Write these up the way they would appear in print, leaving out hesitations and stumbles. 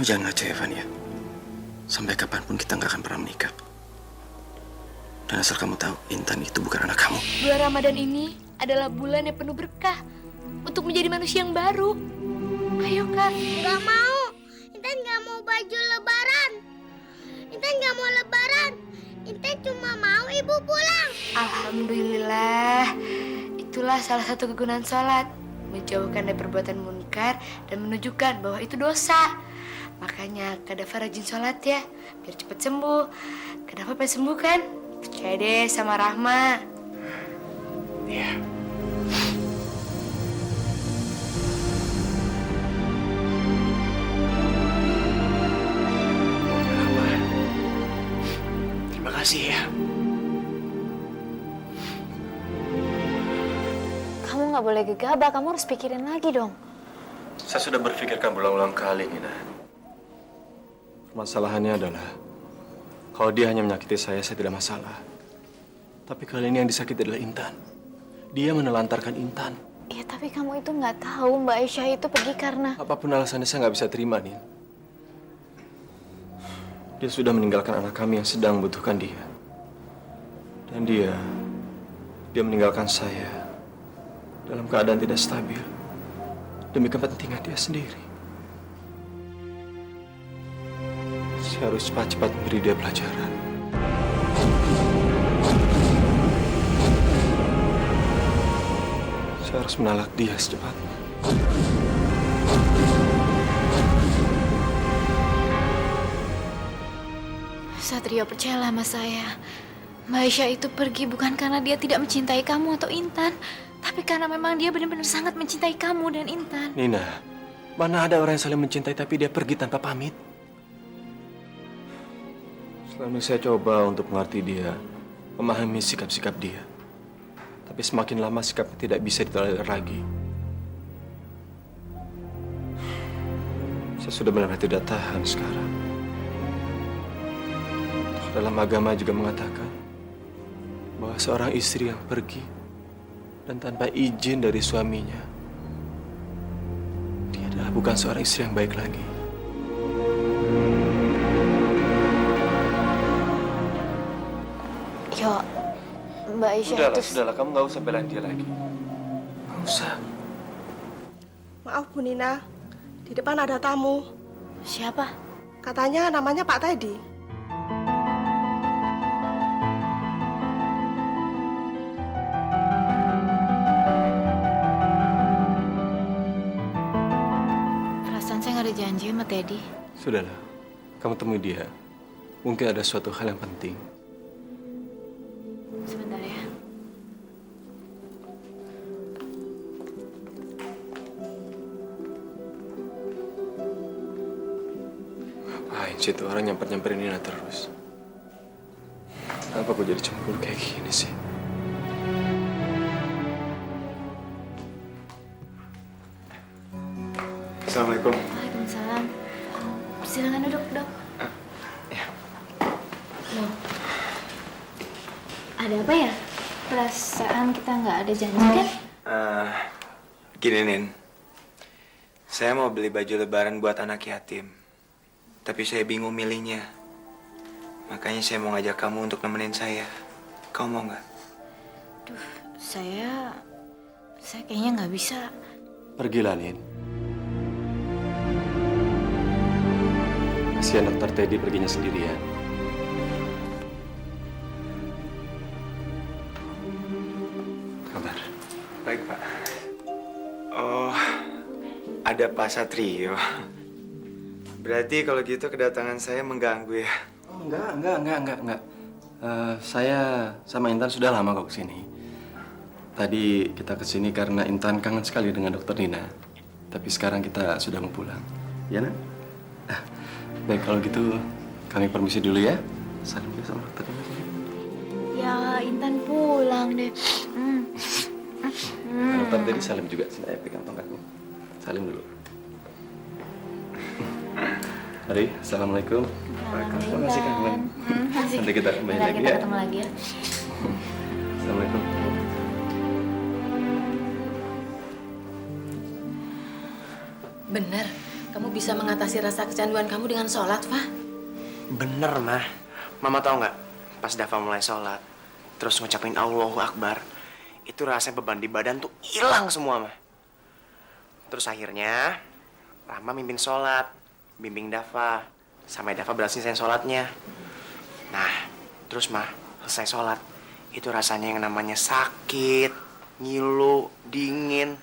jangan ngaco ya, Van ya. Sampai kapanpun kita nggak akan pernah menikah. Dan asal kamu tahu, Intan itu bukan anak kamu. Bulan Ramadan ini adalah bulan yang penuh berkah untuk menjadi manusia yang baru. Ayo, Kak. Nggak mau. Intan nggak mau baju lebaran. Intan nggak mau lebaran. Intan cuma mau ibu pulang. Alhamdulillah. Itulah salah satu kegunaan sholat. Menjauhkan dari perbuatan munkar dan menunjukkan bahwa itu dosa. Makanya Kak Dava rajin sholat ya, biar cepat sembuh. Kak Dava pengen sembuh kan? Percaya deh sama Rahma. Iya. Terima kasih ya. Kamu nggak boleh gegabah, kamu harus pikirin lagi dong. Saya sudah berpikirkan berulang-ulang kali, Nina. Masalahannya adalah, kalau dia hanya menyakiti saya tidak masalah. Tapi kali ini yang disakiti adalah Intan. Dia menelantarkan Intan. Ya tapi kamu itu nggak tahu Mbak Aisyah itu pergi karena... Apapun alasannya saya nggak bisa terima, Nin. Dia sudah meninggalkan anak kami yang sedang membutuhkan dia. Dan dia meninggalkan saya dalam keadaan tidak stabil demi kepentingan dia sendiri. Saya harus cepat-cepat memberi dia pelajaran. Saya harus menalak dia secepatnya. Satrio, percayalah sama saya. Mbak Aisyah itu pergi bukan karena dia tidak mencintai kamu atau Intan, tapi karena memang dia benar-benar sangat mencintai kamu dan Intan. Nina, mana ada orang yang saling mencintai tapi dia pergi tanpa pamit? Selama ini saya coba untuk mengerti dia, memahami sikap-sikap dia. Tapi semakin lama sikapnya tidak bisa ditolerir lagi. Saya sudah benar-benar tidak tahan sekarang. Dalam agama juga mengatakan bahwa seorang istri yang pergi dan tanpa izin dari suaminya, dia adalah bukan seorang istri yang baik lagi. Yo, Mbak Aisyah itu... Sudahlah, kamu nggak usah belain dia lagi. Nggak usah. Maaf Bu Nina, di depan ada tamu. Siapa? Katanya namanya Pak Teddy. Perasaan saya nggak ada janji sama Teddy. Sudahlah, kamu temui dia. Mungkin ada suatu hal yang penting. Sebentar ya. Ngapain sih tuh orang nyamperin Nina terus? Kenapa gue jadi cemburu kayak gini sih? Assalamualaikum. Waalaikumsalam. Silakan duduk, Dok. Ya. Loh. Ada apa ya? Perasaan kita nggak ada janji kan? Gini, Nin. Saya mau beli baju lebaran buat anak yatim. Tapi saya bingung milihnya. Makanya saya mau ngajak kamu untuk nemenin saya. Kamu mau nggak? Duh, saya kayaknya nggak bisa. Pergilah, Nin. Kasihan Dokter Teddy perginya sendirian. Kabar? Baik, Pak. Oh, ada Pak Satrio. Berarti kalau gitu kedatangan saya mengganggu ya? Oh, enggak. Saya sama Intan sudah lama kok kesini. Tadi kita kesini karena Intan kangen sekali dengan Dokter Nina. Tapi sekarang kita sudah mau pulang. Ya, Nak? Baik, kalau gitu kami permisi dulu ya. Salam dulu sama Dokter Nina. Ya, Intan pulang deh. Dokter tadi salim juga. Sini, ayo pegang tongkatku. Salim dulu. Mari, Assalamualaikum. Waalaikumsalam. Masih kangen. Nanti kita kembali lagi kita ya. ketemu lagi ya. Assalamualaikum. Bener, kamu bisa mengatasi rasa kecanduan kamu dengan sholat, Fah. Bener, Mah. Mama tau nggak? Pas Dava mulai sholat, terus ngucapin Allahu Akbar, itu rasanya beban di badan tuh hilang semua, Mah. Terus akhirnya, Rahma mimpin sholat, bimbing Dava, sampai Dava berhasil selesai sholatnya. Nah, terus Mah, selesai sholat, itu rasanya yang namanya sakit, ngilu, dingin.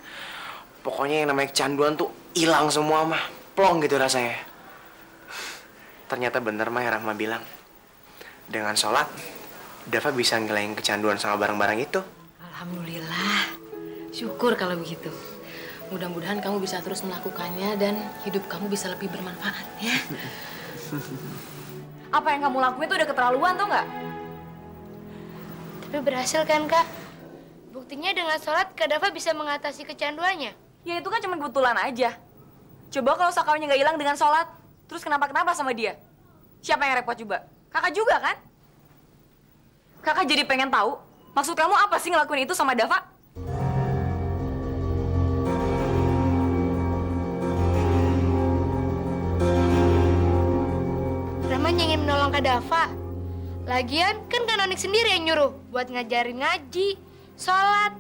Pokoknya yang namanya kecanduan tuh hilang semua, Mah. Plong gitu rasanya. Ternyata bener, Mah, yang Rahma bilang. Dengan sholat, Dava bisa ngilangin kecanduan sama barang-barang itu. Alhamdulillah. Syukur kalau begitu. Mudah-mudahan kamu bisa terus melakukannya dan hidup kamu bisa lebih bermanfaat, ya. Apa yang kamu lakuin itu udah keterlaluan tuh nggak? Tapi berhasil kan, Kak? Buktinya dengan sholat, Kak Dava bisa mengatasi kecanduannya. Ya itu kan cuma kebetulan aja. Coba kalau sakaunya nggak hilang dengan sholat, terus kenapa-kenapa sama dia? Siapa yang repot juga? Kakak juga kan? Kakak jadi pengen tahu, maksud kamu apa sih ngelakuin itu sama Dava? Rahma ingin menolong Kak Dava. Lagian, kan Kak Nonik sendiri yang nyuruh buat ngajarin ngaji, sholat,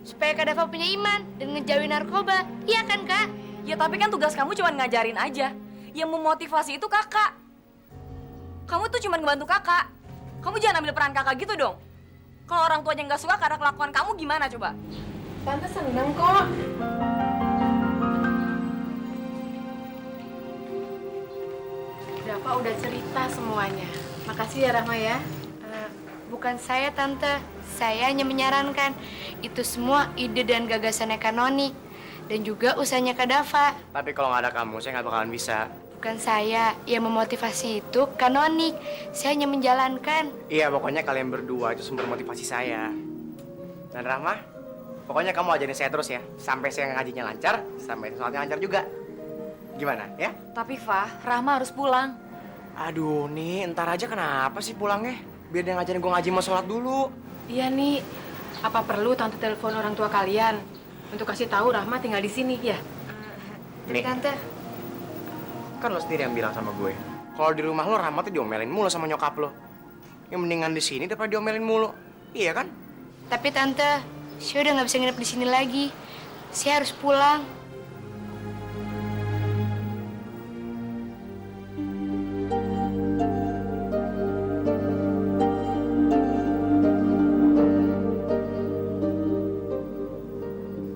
supaya Kak Dava punya iman dan ngejauhin narkoba. Iya kan, Kak? Ya tapi kan tugas kamu cuma ngajarin aja. Yang memotivasi itu kakak. Kamu tuh cuma ngebantu kakak. Kamu jangan ambil peran kakak gitu dong. Kalau orang tuanya nggak suka karena kelakuan kamu gimana coba? Tante seneng kok. Dava udah cerita semuanya. Makasih ya, Rahma ya. Bukan saya, Tante. Saya hanya menyarankan. Itu semua ide dan gagasannya Kak Nonik. Dan juga usahanya Kak Dava. Tapi kalau nggak ada kamu, saya nggak bakalan bisa. Bukan saya yang memotivasi itu Kak Nonik. Saya hanya menjalankan. Iya, pokoknya kalian berdua itu sumber motivasi saya. Dan Rahma, pokoknya kamu ajarin saya terus ya. Sampai saya ngajinya lancar, sampai sholatnya lancar juga. Gimana, ya? Tapi Fah, Rahma harus pulang. Aduh, nih, ntar aja kenapa sih pulangnya? Biar dia ngajarin gue ngaji mau sholat dulu. Iya nih, apa perlu tante telepon orang tua kalian untuk kasih tahu Rahma tinggal di sini ya? Nih, Tante, kan lo sendiri yang bilang sama gue. Kalau di rumah lo Rahma tuh diomelin mulu sama nyokap lo. Yang mendingan di sini daripada diomelin mulu. Iya kan? tapi Tante, saya udah nggak bisa nginep di sini lagi. Saya harus pulang.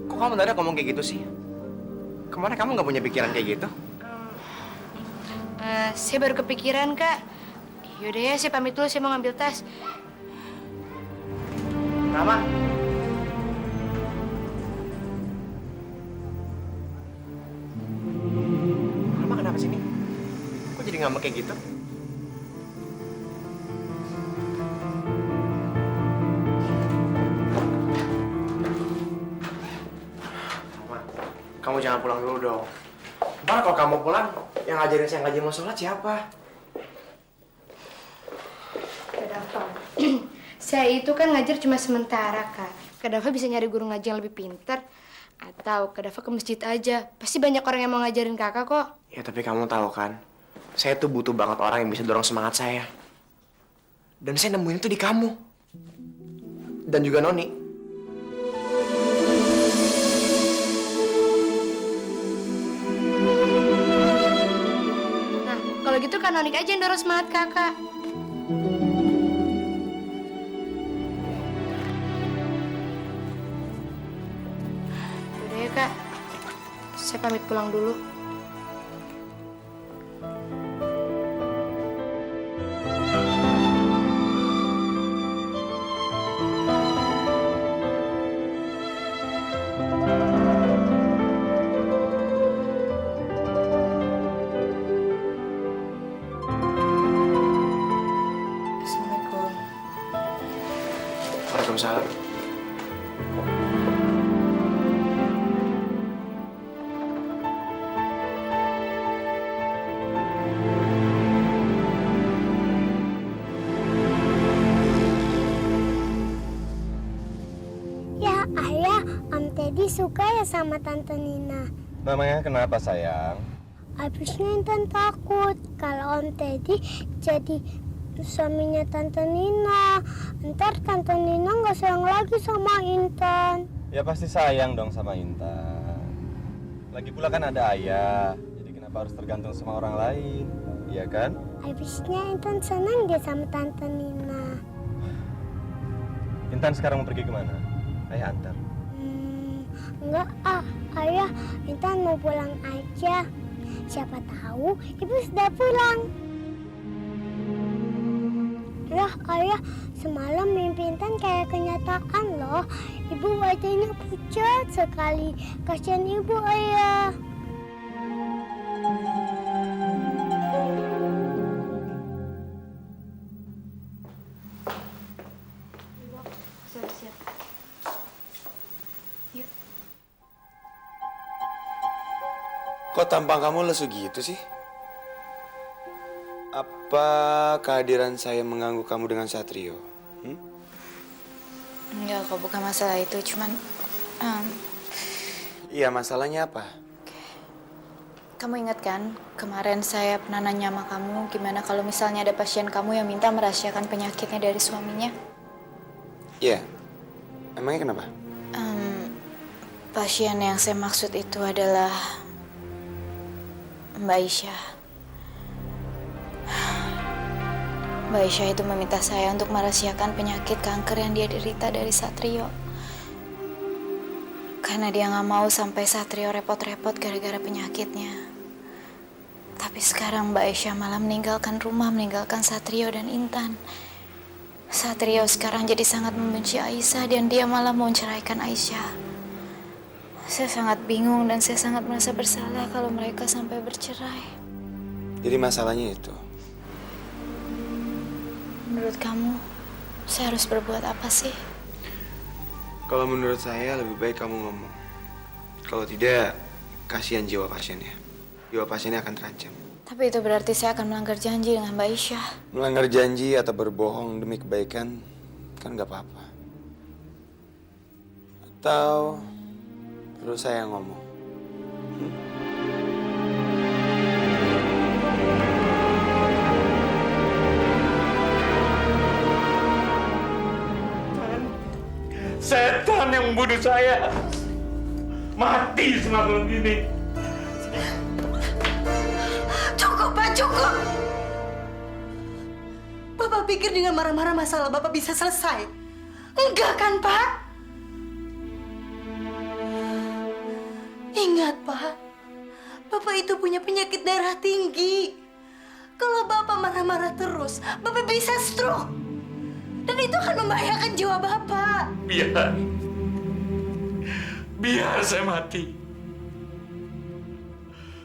Kok kamu mendadak ngomong kayak gitu sih? Kemana kamu nggak punya pikiran kayak gitu? Saya baru kepikiran, Kak. Yaudah ya, saya pamit dulu. Saya mau ngambil tas. Rahma. Rahma kenapa sih nih? Kok jadi ngambek kayak gitu? Rahma, kamu jangan pulang dulu dong. Ntar kalau kamu pulang, yang ngajarin saya ngaji mau sholat siapa? Saya itu kan ngajar cuma sementara, Kak. Kak Dava bisa nyari guru ngaji yang lebih pintar. Atau Kak Dava ke masjid aja. Pasti banyak orang yang mau ngajarin kakak kok. Ya tapi kamu tahu kan, saya tuh butuh banget orang yang bisa dorong semangat saya. Dan saya nemuin itu di kamu. Dan juga Noni. Nah, kalau gitu Kak Nonik aja yang dorong semangat kakak. Udah ya, Kak. Saya pamit pulang dulu. Assalamualaikum. Waalaikumsalam. Ya, Ayah, Om Teddy suka ya sama Tante Nina. Namanya kenapa sayang? Habisnya Intan takut kalau Om Teddy jadi suaminya Tante Nina. Ntar Tante Nina nggak sayang lagi sama Intan. Ya pasti sayang dong sama Intan. Lagi pula kan ada ayah, jadi kenapa harus tergantung sama orang lain, iya kan? Habisnya Intan senang dia sama Tante Nina. Intan sekarang mau pergi kemana? Ayah antar. Enggak ayah, Intan mau pulang aja. Siapa tahu ibu sudah pulang. Lah ayah, semalam mimpi Intan kayak kenyataan loh. Ibu wajahnya pucat sekali. Kasihan ibu ayah. Siap-siap. Yuk. Kok tampang kamu lesu gitu sih? Apa kehadiran saya mengganggu kamu dengan Satrio? Enggak kok, bukan masalah itu, cuman Iya, masalahnya apa? kamu ingat kan kemarin saya pernah nanya sama kamu gimana kalau misalnya ada pasien kamu yang minta merahasiakan penyakitnya dari suaminya? Iya. Emangnya kenapa? Pasien yang saya maksud itu adalah Mbak Aisyah. Mbak Aisyah itu meminta saya untuk merahasiakan penyakit kanker yang dia derita dari Satrio. Karena dia nggak mau sampai Satrio repot-repot gara-gara penyakitnya. Tapi sekarang Mbak Aisyah malah meninggalkan rumah, meninggalkan Satrio dan Intan. Satrio sekarang jadi sangat membenci Aisyah dan dia malah mau menceraikan Aisyah. Saya sangat bingung dan saya sangat merasa bersalah kalau mereka sampai bercerai. Jadi masalahnya itu. Menurut kamu, saya harus berbuat apa sih? Kalau menurut saya lebih baik kamu ngomong. Kalau tidak, kasihan jiwa pasiennya. Jiwa pasiennya akan terancam. Tapi itu berarti saya akan melanggar janji dengan Mbak Aisyah. Melanggar janji atau berbohong demi kebaikan kan nggak apa-apa. Atau perlu saya yang ngomong? Setan yang membunuh saya. Mati semalam ini. Cukup, Pak, cukup. Bapak pikir dengan marah-marah masalah Bapak bisa selesai? Enggak kan, Pak? Ingat, Pak. Bapak itu punya penyakit darah tinggi. Kalau Bapak marah-marah terus, Bapak bisa stroke. Dan itu akan membahayakan jiwa Bapak. Biar saya mati.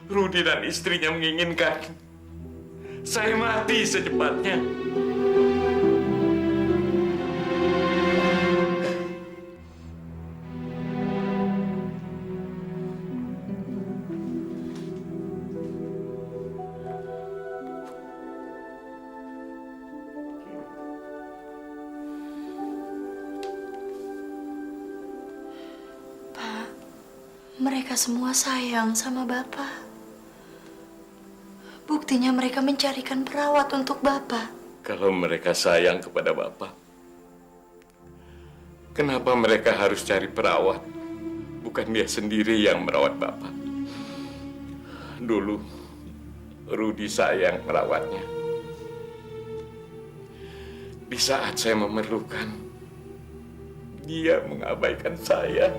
Rudi dan istrinya menginginkan saya mati secepatnya. Mereka semua sayang sama Bapak. Buktinya mereka mencarikan perawat untuk Bapak. Kalau mereka sayang kepada Bapak, kenapa mereka harus cari perawat? Bukan dia sendiri yang merawat Bapak. Dulu, Rudi sayang merawatnya. Di saat saya memerlukan, dia mengabaikan saya.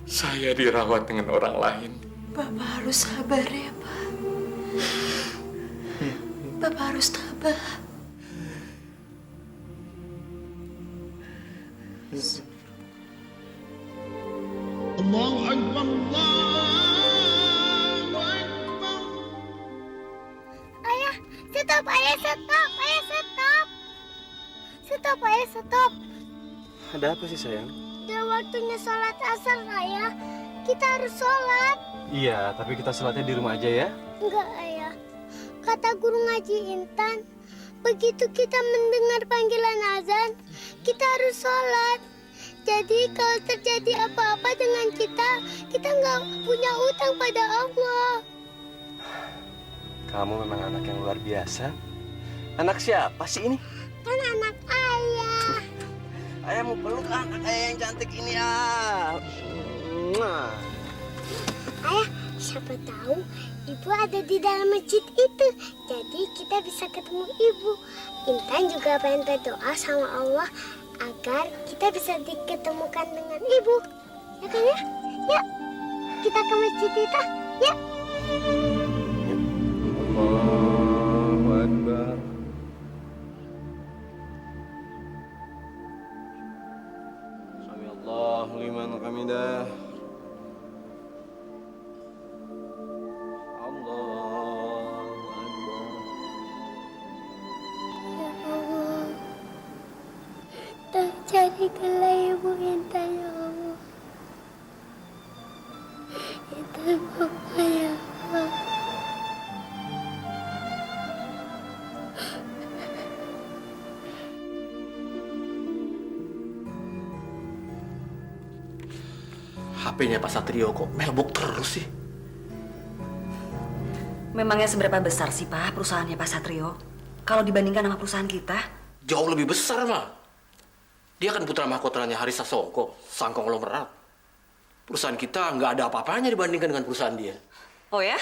Saya dirawat dengan orang lain. Bapak harus sabar ya, Pak. Bapak harus tabah. Allahu Akbar, Allahu Akbar. Ayah, stop, ayah, stop, ayah, stop. Stop, ayah, stop. Ada apa sih sayang? Udah waktunya sholat asar, ayah. Kita harus sholat. Iya, tapi kita sholatnya di rumah aja ya. Enggak, ayah. Kata guru ngaji Intan, begitu kita mendengar panggilan azan, kita harus sholat. Jadi kalau terjadi apa-apa dengan kita, kita nggak punya utang pada Allah. Kamu memang anak yang luar biasa. Anak siapa sih ini? Kan anak ayah. Ayah mau peluk anak ayah yang cantik ini, ah. Ayah, siapa tahu ibu ada di dalam masjid itu. Jadi kita bisa ketemu ibu. Intan juga pengen berdoa sama Allah agar kita bisa diketemukan dengan ibu. Ya kan ya? Yuk, kita ke masjid itu. Yuk. Allahu Akbar. Sami Allahu liman hamidah. Allahu Akbar. Ya Allah, terjadikanlah ibu Intan ya Allah. Intan Papa ya Allah. HP-nya Pak Satrio kok melbok terus sih? Memangnya seberapa besar sih, Pak, perusahaannya Pak Satrio? Kalau dibandingkan sama perusahaan kita? Jauh lebih besar, mah. Dia kan putra mahkotanya Haris Sasongko, sang konglomerat. Perusahaan kita nggak ada apa-apanya dibandingkan dengan perusahaan dia. Oh ya?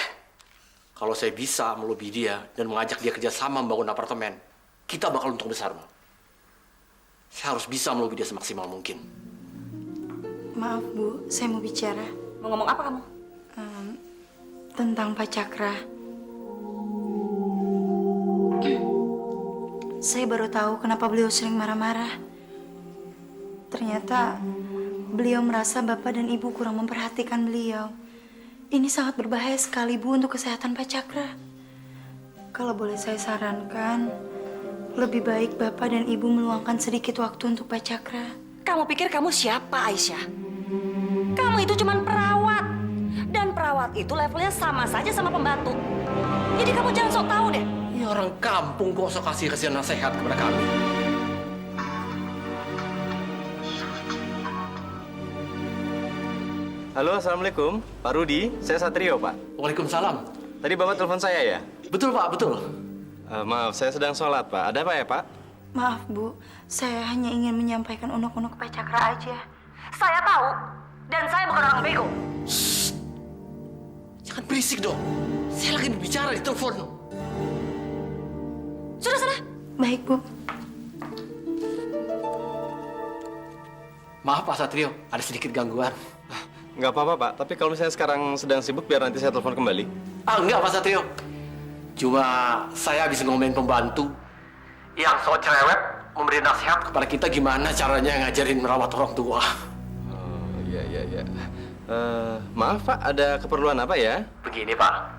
Kalau saya bisa melobi dia dan mengajak dia kerjasama membangun apartemen, kita bakal untung besar, mah. Saya harus bisa melobi dia semaksimal mungkin. Maaf Bu, saya mau bicara. Mau ngomong apa kamu? Tentang Pak Cakra. Saya baru tahu kenapa beliau sering marah-marah. Ternyata beliau merasa Bapak dan Ibu kurang memperhatikan beliau. Ini sangat berbahaya sekali Bu untuk kesehatan Pak Cakra. Kalau boleh saya sarankan, lebih baik Bapak dan Ibu meluangkan sedikit waktu untuk Pak Cakra. Kamu pikir kamu siapa, Aisyah? Kamu itu cuma perawat. Dan perawat itu levelnya sama saja sama pembantu. Jadi kamu jangan sok tahu deh. Ini orang kampung kok sok kasih nasihat kepada kami. Halo, Assalamualaikum. Pak Rudi, saya Satrio, Pak. Waalaikumsalam. Tadi Bapak telepon saya ya? Betul, Pak, betul. Maaf, saya sedang sholat, Pak. Ada apa ya, Pak? Maaf Bu, saya hanya ingin menyampaikan unek-unek Pak Cakra aja. Saya tahu. Dan saya bukan orang bego. Jangan berisik dong. Saya lagi berbicara di telepon. Sudah sana. Baik Bu. Maaf Pak Satrio, ada sedikit gangguan. Nggak apa-apa, Pak. Tapi kalau misalnya sekarang sedang sibuk, biar nanti saya telepon kembali. Enggak Pak Satrio. Cuma saya habis ngomongin pembantu yang so cerewet memberi nasihat kepada kita gimana caranya ngajarin merawat orang tua. Oh, iya. Maaf, Pak. Ada keperluan apa ya? Begini Pak,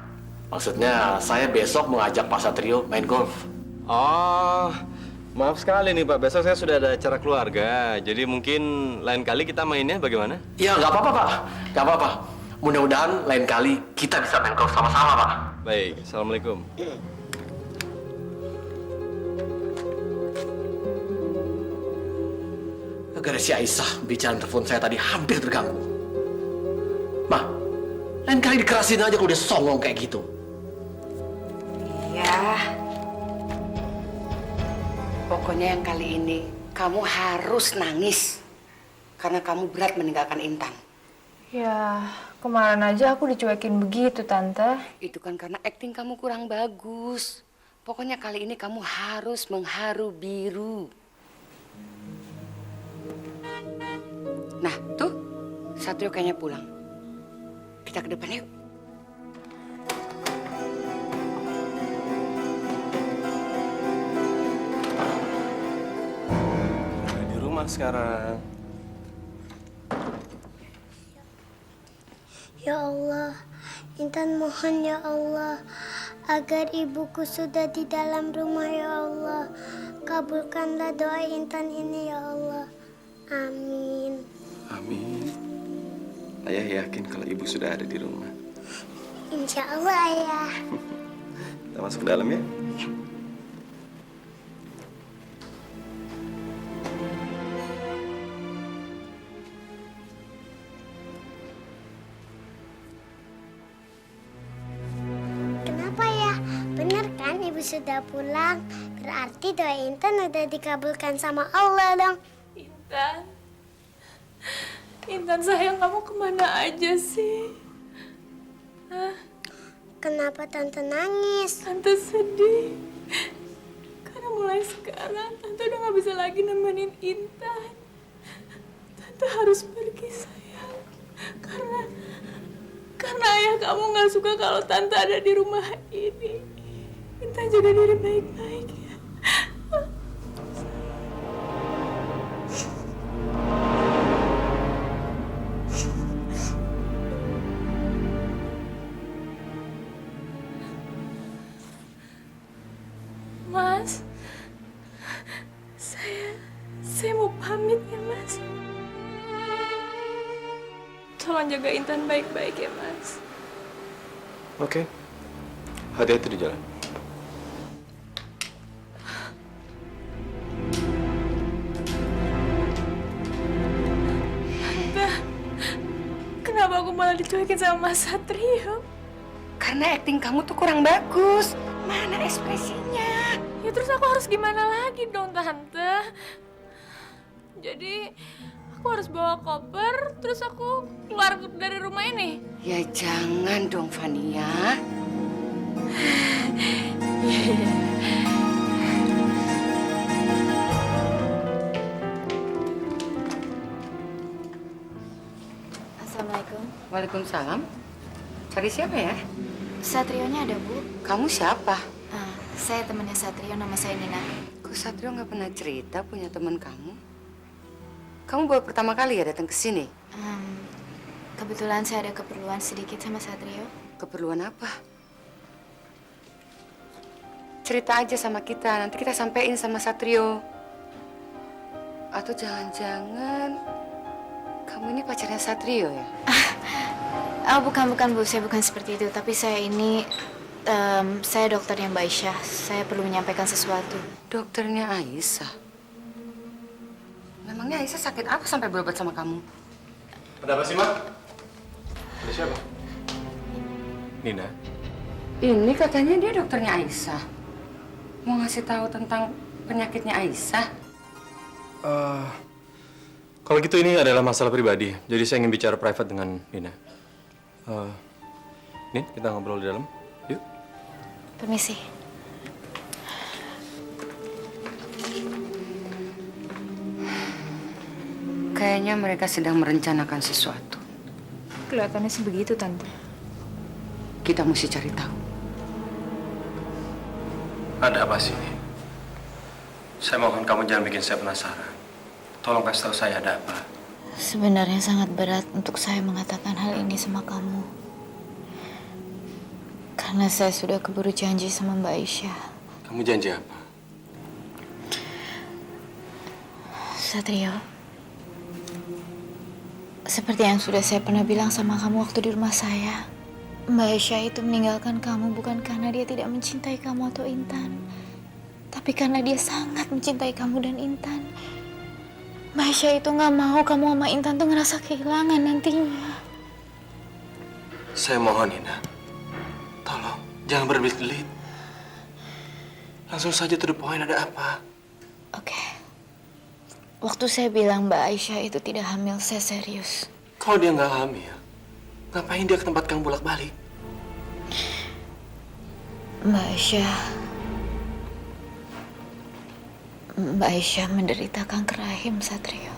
maksudnya saya besok mengajak Pak Satrio main golf. Oh, maaf sekali nih, Pak. Besok saya sudah ada acara keluarga. Jadi mungkin lain kali kita mainnya bagaimana? Ya nggak apa-apa Pak, nggak apa-apa. Mudah-mudahan lain kali kita bisa main golf sama-sama Pak. Baik, Assalamualaikum. Gara-gara si Aisyah bicara telepon saya tadi hampir terganggu. Ma, lain kali dikerasin aja kalau dia songong kayak gitu. Ya. Pokoknya yang kali ini kamu harus nangis. Karena kamu berat meninggalkan Intan. Ya, kemarin aja aku dicuekin begitu, Tante. Itu kan karena akting kamu kurang bagus. Pokoknya kali ini kamu harus mengharu biru. Nah, tuh Satrio kayaknya pulang. Kita ke depan yuk. Di rumah sekarang. Ya Allah, Intan mohon ya Allah, agar ibuku sudah di dalam rumah ya Allah. Kabulkanlah doa Intan ini ya Allah. Amin. Amin. Ayah yakin kalau ibu sudah ada di rumah. Insya Allah ayah. Kita masuk ke dalam ya. sudah pulang, berarti doa Intan udah dikabulkan sama Allah dong. Intan sayang, kamu kemana aja sih? Kenapa Tante nangis? Tante sedih. Karena mulai sekarang Tante udah gak bisa lagi nemenin Intan. Tante harus pergi sayang. Karena ayah kamu gak suka kalau Tante ada di rumah ini. Intan jaga diri baik-baik ya. Mas, saya mau pamit ya, Mas. Tolong jaga Intan baik-baik ya, Mas. Oke. Hati-hati di jalan. Tante, kenapa aku malah dicuekin sama Mas Satrio? Karena akting kamu tuh kurang bagus. Mana ekspresinya? Ya terus aku harus gimana lagi dong, Tante? Jadi aku harus bawa koper, terus aku keluar dari rumah ini? Ya jangan dong, Fania. Assalamualaikum. Waalaikumsalam. Cari siapa ya? Satrionya ada, Bu? Kamu siapa? Saya temannya Satrio, nama saya Nina. Kok Satrio nggak pernah cerita punya teman kamu? Kamu baru pertama kali ya datang ke sini? Kebetulan saya ada keperluan sedikit sama Satrio. Keperluan apa? Cerita aja sama kita, nanti kita sampein sama Satrio. Atau jangan-jangan kamu ini pacarnya Satrio ya? Bukan Bu, saya bukan seperti itu. Tapi saya ini, saya dokternya Mbak Aisyah. Saya perlu menyampaikan sesuatu. Dokternya Aisyah? Memangnya Aisyah sakit apa sampai berobat sama kamu? Ada apa sih, Mak? Ada siapa? Nina. Ini katanya dia dokternya Aisyah. Mau ngasih tahu tentang penyakitnya Aisyah? Kalau gitu ini adalah masalah pribadi. Jadi saya ingin bicara private dengan Nina. Nin, kita ngobrol di dalam. Yuk. Permisi. Kayaknya mereka sedang merencanakan sesuatu. Kelihatannya sih begitu, Tante. Kita mesti cari tahu. Ada apa sih, Nin? Saya mohon kamu jangan bikin saya penasaran. Tolong kasih tahu saya ada apa. Sebenarnya sangat berat untuk saya mengatakan hal ini sama kamu. Karena saya sudah keburu janji sama Mbak Aisyah. Kamu janji apa? Satrio, seperti yang sudah saya pernah bilang sama kamu waktu di rumah saya, Mbak Aisyah itu meninggalkan kamu bukan karena dia tidak mencintai kamu atau Intan, tapi karena dia sangat mencintai kamu dan Intan. Mbak Aisyah itu nggak mau kamu sama Intan tuh ngerasa kehilangan nantinya. Saya mohon, Nina. Tolong, jangan berbelit-belit. Langsung saja to the point, ada apa? Oke. Waktu saya bilang Mbak Aisyah itu tidak hamil, saya serius. Kalau dia nggak hamil, ngapain dia ke tempat kamu bolak-balik? Mbak Aisyah menderita kanker rahim, Satrio.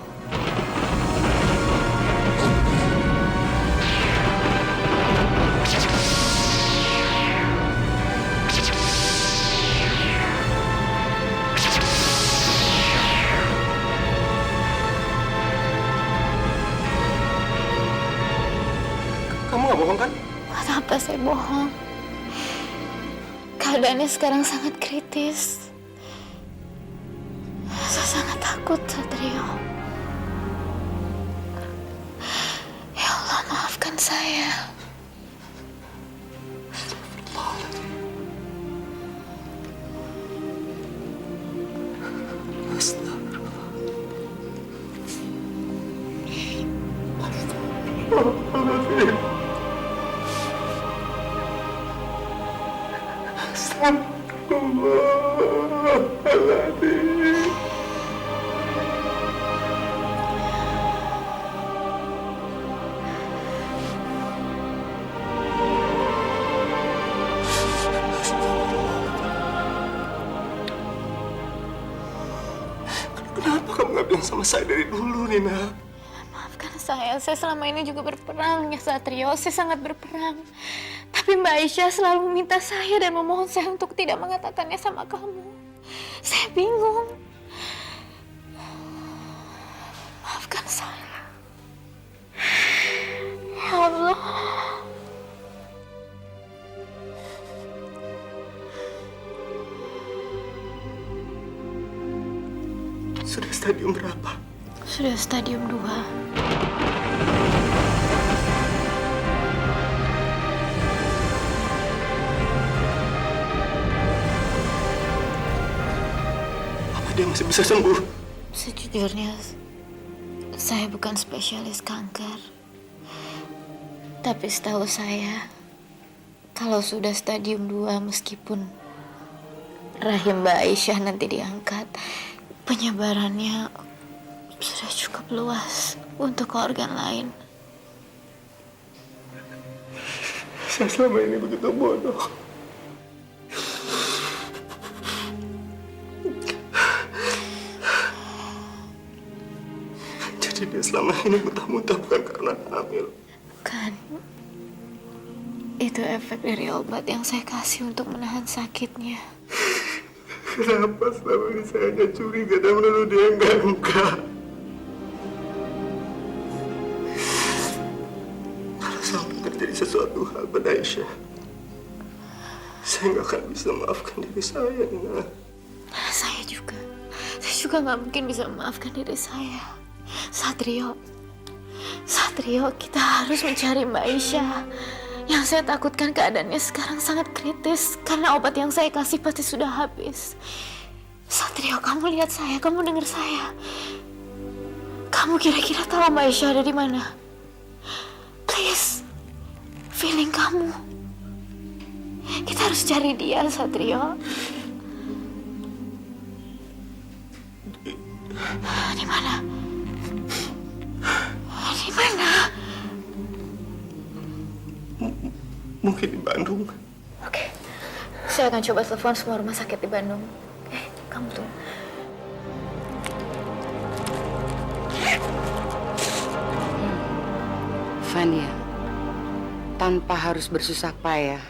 Kamu nggak bohong kan? Kenapa saya bohong? Keadaannya sekarang sangat kritis. Saya sangat takut, Satrio. Ya Allah, maafkan saya. Astagfirullah. sama saya dari dulu, Nina. Maafkan saya selama ini juga berperang ya Satrio, saya sangat berperang. Tapi Mbak Aisyah selalu minta saya dan memohon saya untuk tidak mengatakannya sama kamu. Saya bingung. Maafkan saya. Ya Allah. Sudah stadium berapa? Sudah stadium 2. Apa dia masih bisa sembuh? Sejujurnya, saya bukan spesialis kanker. Tapi setahu saya, kalau sudah stadium 2 meskipun rahim Mbak Aisyah nanti diangkat, penyebarannya sudah cukup luas untuk organ lain. Saya selama ini begitu bodoh. Jadi dia selama ini muntah-muntah bukan karena hamil. Bukan. Itu efek dari obat yang saya kasih untuk menahan sakitnya. Kenapa selama ini saya hanya curiga dan menuduh dia enggak? Kalau sampai terjadi sesuatu hal pada Aisyah, saya nggak akan bisa maafkan diri saya, Nina. Saya juga nggak mungkin bisa memaafkan diri saya. Satrio, kita harus mencari Mbak Aisyah. Yang saya takutkan keadaannya sekarang sangat kritis karena obat yang saya kasih pasti sudah habis. Satrio, kamu lihat saya, kamu dengar saya. Kamu kira-kira tahu Mbak Aisyah ada di mana? Please, feeling kamu. Kita harus cari dia, Satrio. Di mana? Di mana? Mungkin di Bandung. Oke, saya akan coba telepon semua rumah sakit di Bandung. Kamu tunggu. Fania, tanpa harus bersusah payah,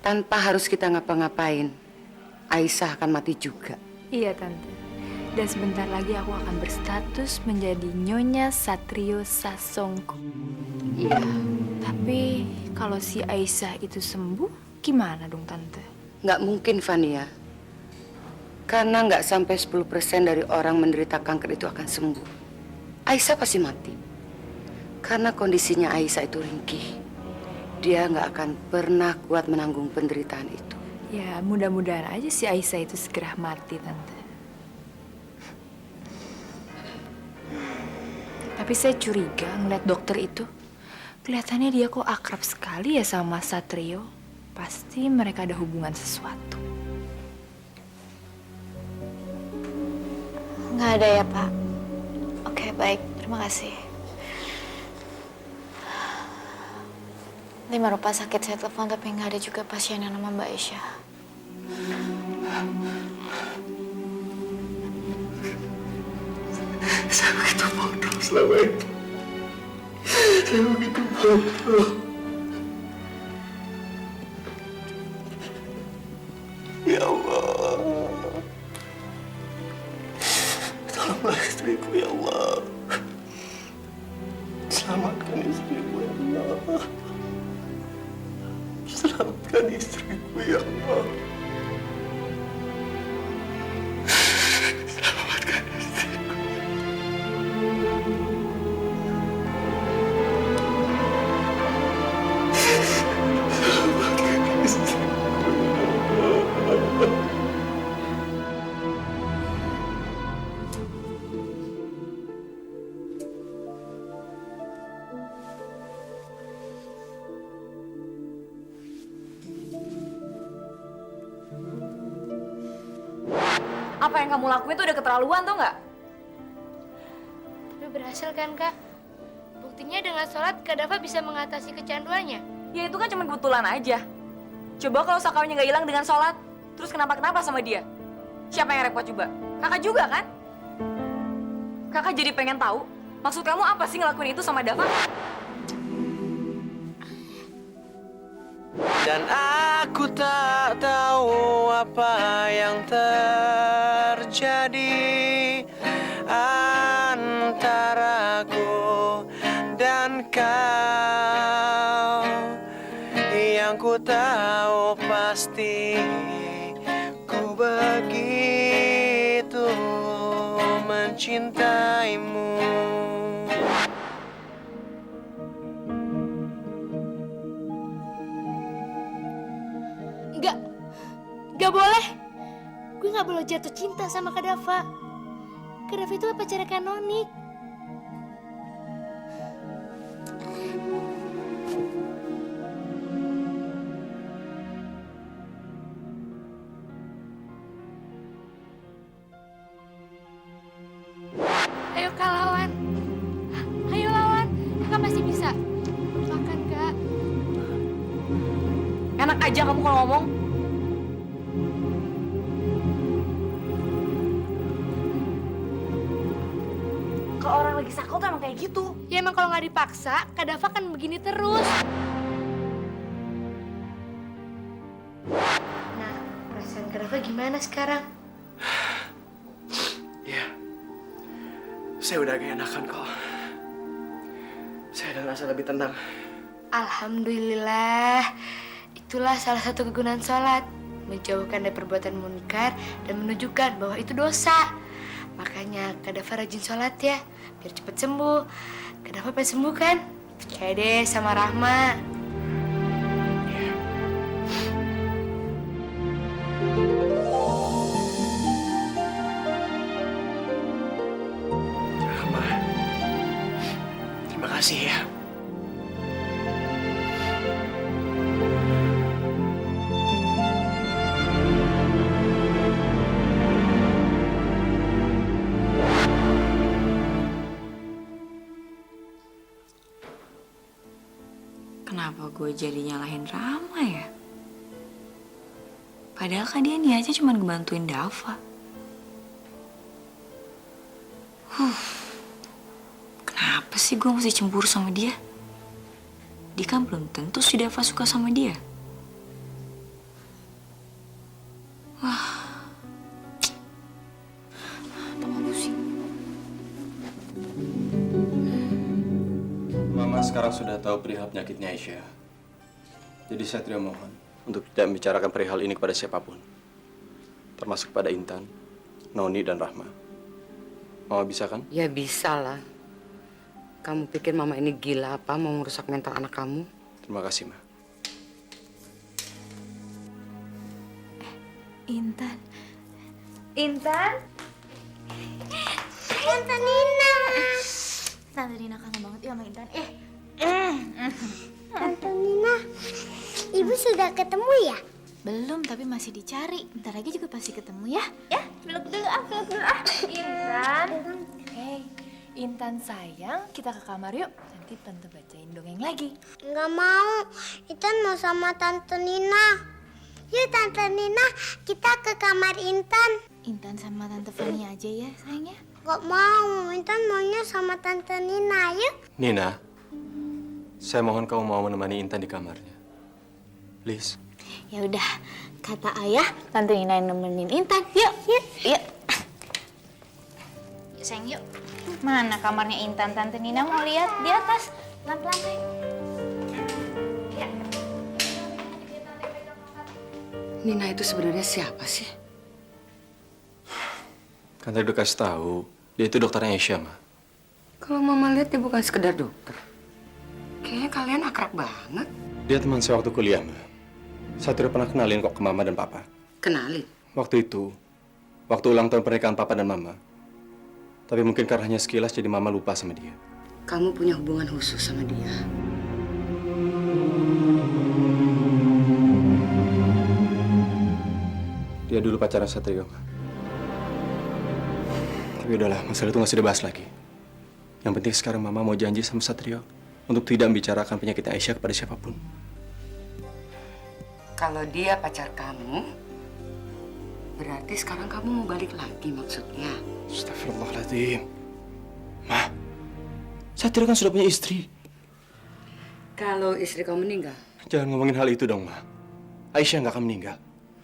tanpa harus kita ngapa-ngapain, Aisyah akan mati juga. Iya, Tante. Dan sebentar lagi aku akan berstatus menjadi Nyonya Satrio Sasongko. Iya. Tapi kalau si Aisyah itu sembuh, gimana dong, Tante? Nggak mungkin, Fania. Karena nggak sampai 10% dari orang menderita kanker itu akan sembuh. Aisyah pasti mati. Karena kondisinya Aisyah itu ringkih. Dia nggak akan pernah kuat menanggung penderitaan itu. Ya, mudah-mudahan aja si Aisyah itu segera mati, Tante. Tapi saya curiga ngeliat dokter itu. Kelihatannya dia kok akrab sekali ya sama Satrio. Pasti mereka ada hubungan sesuatu. Nggak ada ya, Pak? Oke, baik. Terima kasih. 5 rumah sakit saya telepon, tapi nggak ada juga pasien yang nama Mbak Aisyah. Saya begitu bodoh selama ini. Saya begitu bodoh. Ya Allah. Tolonglah istriku, ya Allah. Selamatkan istriku, ya Allah. Selamatkan istriku, ya Allah. Selamatkan istriku. Selamatkan istriku, ya Allah. Apa yang kamu lakuin tuh udah keterlaluan tuh nggak? Tapi berhasil kan, Kak? Buktinya dengan sholat, Kak Dava bisa mengatasi kecanduannya. Ya itu kan cuma kebetulan aja. Coba kalau sakaunya nggak hilang dengan sholat, terus kenapa-kenapa sama dia? Siapa yang repot coba? Kakak juga kan? Kakak jadi pengen tahu, maksud kamu apa sih ngelakuin itu sama Dava? Dan aku tak tahu apa yang terjadi antara aku dan kau. Yang ku tahu pasti ku begitu mencintaimu. Gak boleh. Gue gak boleh jatuh cinta sama Kak Dava. Kak Dava itu pacarnya Kak Nonik. Ayo Kak lawan. Ayo lawan. Kakak pasti bisa. Makan Kak. Enak aja kamu kalau ngomong. Kalau orang lagi sakau tuh emang kayak gitu. Ya emang kalau nggak dipaksa, Kak Dava kan begini terus. Nah, perasaan Kak Dava gimana sekarang? Ya, saya udah agak enakan kok. Saya udah ngerasa lebih tenang. Alhamdulillah. Itulah salah satu kegunaan sholat. Menjauhkan dari perbuatan munkar dan menunjukkan bahwa itu dosa. Makanya Kak Dava rajin sholat ya, biar cepet sembuh. Kak Dava pengen sembuh kan? Percaya deh sama Rahma. Rahma, terima kasih ya. Kenapa gue jadi nyalahin Rama ya? Padahal kan dia niatnya cuma ngebantuin Dava. Kenapa sih gue mesti cemburu sama dia? Dia kan belum tentu si Dava suka sama dia. Wah, tambah pusing. Mama sekarang sudah tahu perihal penyakitnya Aisyah. Jadi Satrio mohon untuk tidak membicarakan perihal ini kepada siapapun. Termasuk pada Intan, Noni, dan Rahma. Mama bisa kan? Ya bisa lah. Kamu pikir mama ini gila apa mau merusak mental anak kamu? Terima kasih, Ma. Intan. Intan? Tante Nina. Tante Nina kangen banget ya sama Intan. Tante Nina, Ibu sudah ketemu ya? Belum, tapi masih dicari. Bentar lagi juga pasti ketemu ya. Ya, peluk dulu ah, peluk dulu ah. Intan. Hei, Intan sayang, kita ke kamar yuk. Nanti Tante bacain dongeng lagi. Nggak mau, Intan mau sama Tante Nina. Yuk Tante Nina, kita ke kamar Intan. Intan sama Tante Fani aja ya sayangnya. Nggak mau, Intan maunya sama Tante Nina, yuk. Nina, saya mohon kamu mau menemani Intan di kamarnya. Please. Ya udah, kata ayah, Tante Nina yang nemenin Intan. Yuk, yuk, yuk. Yuk sayang, yuk. Mana kamarnya Intan? Tante Nina mau lihat di atas. Pelan-pelan, sayang. Ya. Nina itu sebenarnya siapa sih? Kan tadi udah kasih tahu, dia itu dokternya Aisyah, Ma. Kalau mama lihat dia bukan sekedar dokter. Kayaknya kalian akrab banget. Dia teman saya waktu kuliah, Ma. Satrio pernah kenalin kok ke Mama dan Papa. Kenalin? Waktu itu, waktu ulang tahun pernikahan Papa dan Mama. Tapi mungkin karena hanya sekilas jadi Mama lupa sama dia. Kamu punya hubungan khusus sama dia. Dia dulu pacaran Satrio, Ma. Tapi udahlah, masalah itu nggak usah dibahas lagi. Yang penting sekarang Mama mau janji sama Satrio untuk tidak membicarakan penyakit Aisyah kepada siapapun. Kalau dia pacar kamu, berarti sekarang kamu mau balik lagi maksudnya? Astagfirullahaladzim. Ma, Satria kan sudah punya istri. Kalau istri kamu meninggal, Jangan ngomongin hal itu dong, Ma. Aisyah nggak akan meninggal.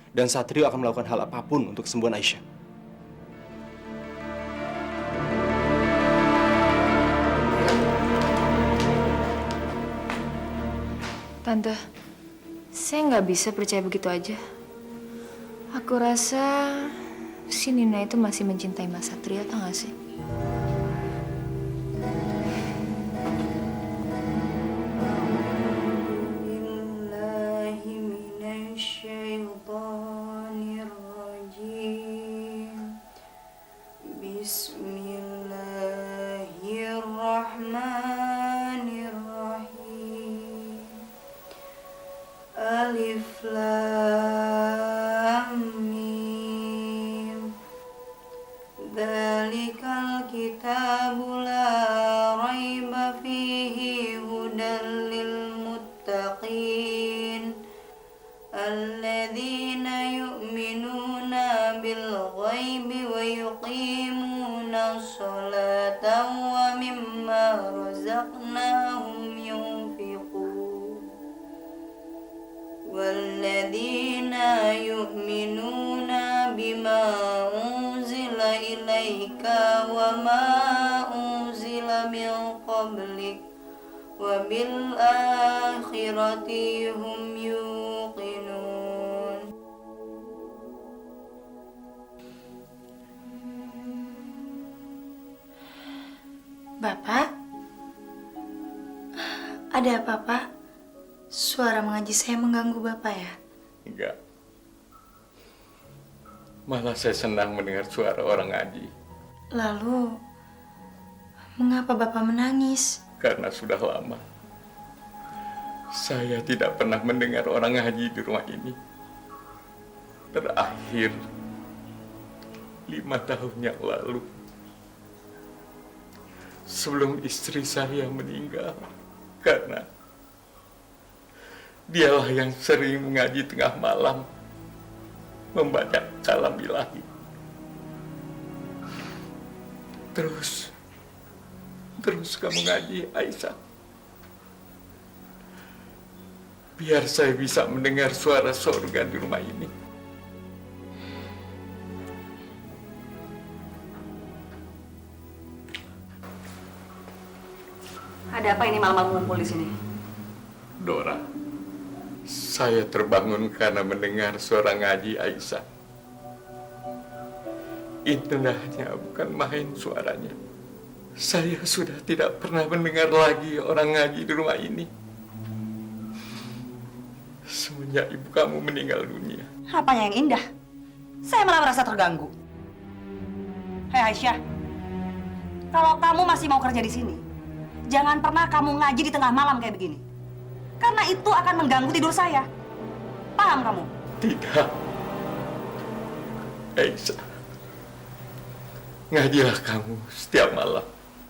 Dan Satrio akan melakukan hal apapun untuk kesembuhan Aisyah. Tante, saya nggak bisa percaya begitu aja. Aku rasa si Nina itu masih mencintai Mas Satria, tau nggak sih? Bismillahirrahmanirrahim. Alif Lam Mim. Dzalikal kitabu la raiba fihi hudan lil muttaqin. Alladzina yu'minuna bil ghaibi wa yuqimuna sholata wa mimma razaqnahum yunfiqun. Walladzina yu'minuna bima unzila ilaika wa ma unzila min qablik wa bil akhirati hum yuqinun. Bapak? Ada apa, Pak? Suara mengaji saya mengganggu Bapak ya? Enggak. Malah saya senang mendengar suara orang ngaji. Lalu, mengapa Bapak menangis? Karena sudah lama saya tidak pernah mendengar orang ngaji di rumah ini. Terakhir 5 tahun yang lalu, sebelum istri saya meninggal, karena dialah yang sering mengaji tengah malam, membaca kalam ilahi. Terus kamu ngaji, Aisyah. Biar saya bisa mendengar suara surga di rumah ini. Ada apa ini malam-malam ngumpul di sini? Dora, saya terbangun karena mendengar suara ngaji Aisyah. Indahnya bukan main suaranya. Saya sudah tidak pernah mendengar lagi orang ngaji di rumah ini. Semenjak ibu kamu meninggal dunia. Apanya yang indah? Saya malah merasa terganggu. Hei Aisyah, kalau kamu masih mau kerja di sini, jangan pernah kamu ngaji di tengah malam kayak begini. Karena itu akan mengganggu tidur saya. Paham kamu? Tidak. Aisyah, ngajilah kamu setiap malam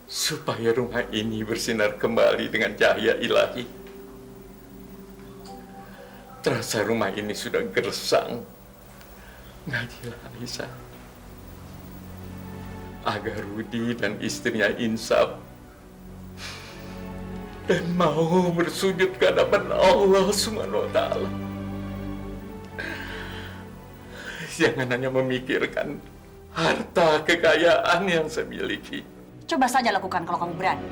supaya rumah ini bersinar kembali dengan cahaya ilahi. Terasa rumah ini sudah gersang. Ngajilah Aisyah, agar Rudi dan istrinya insaf dan mau bersujud ke hadapan Allah Subhanahu wa Ta'ala. Jangan hanya memikirkan harta kekayaan yang saya miliki. Coba saja lakukan kalau kamu berani.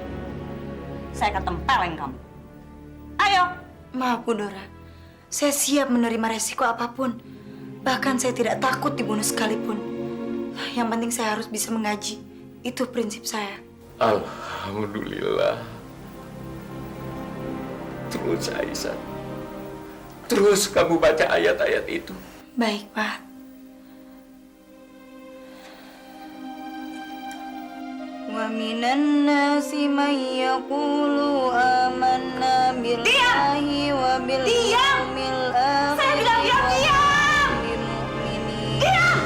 Saya akan tempeleng kamu. Ayo. Maaf, Bu Dora. Saya siap menerima resiko apapun. Bahkan saya tidak takut dibunuh sekalipun. Yang penting saya harus bisa mengaji. Itu prinsip saya. Alhamdulillah. Terus Aisyah, terus kamu baca ayat-ayat itu. Baik, Pak. Wa minan nasi may yaqulu amanna billahi wa bil yawmil akhir. Saya bilang diam! Diam!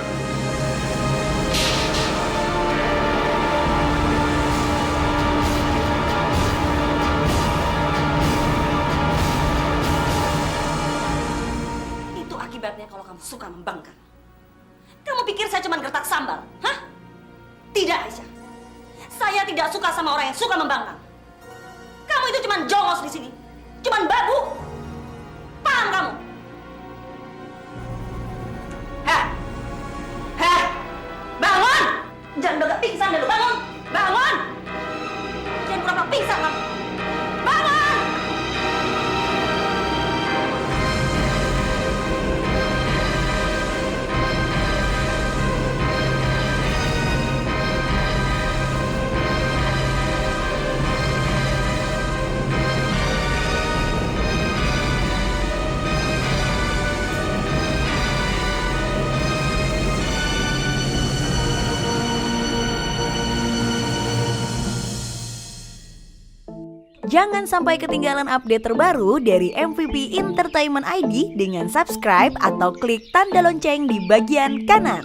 Itu akibatnya kalau kamu suka membangkang. Kamu pikir saya cuma gertak sambal? Hah? Tidak, Aisyah. Saya tidak suka sama orang yang suka membangkang. Kamu itu cuman jongos di sini. Cuman babu. Paham kamu? Heh. Heh. Bangun! Jangan bagak pingsan dulu. Bangun! Bangun! Jangan pura-pura pingsan kamu. Bangun! Jangan sampai ketinggalan update terbaru dari MVP Entertainment ID dengan subscribe atau klik tanda lonceng di bagian kanan.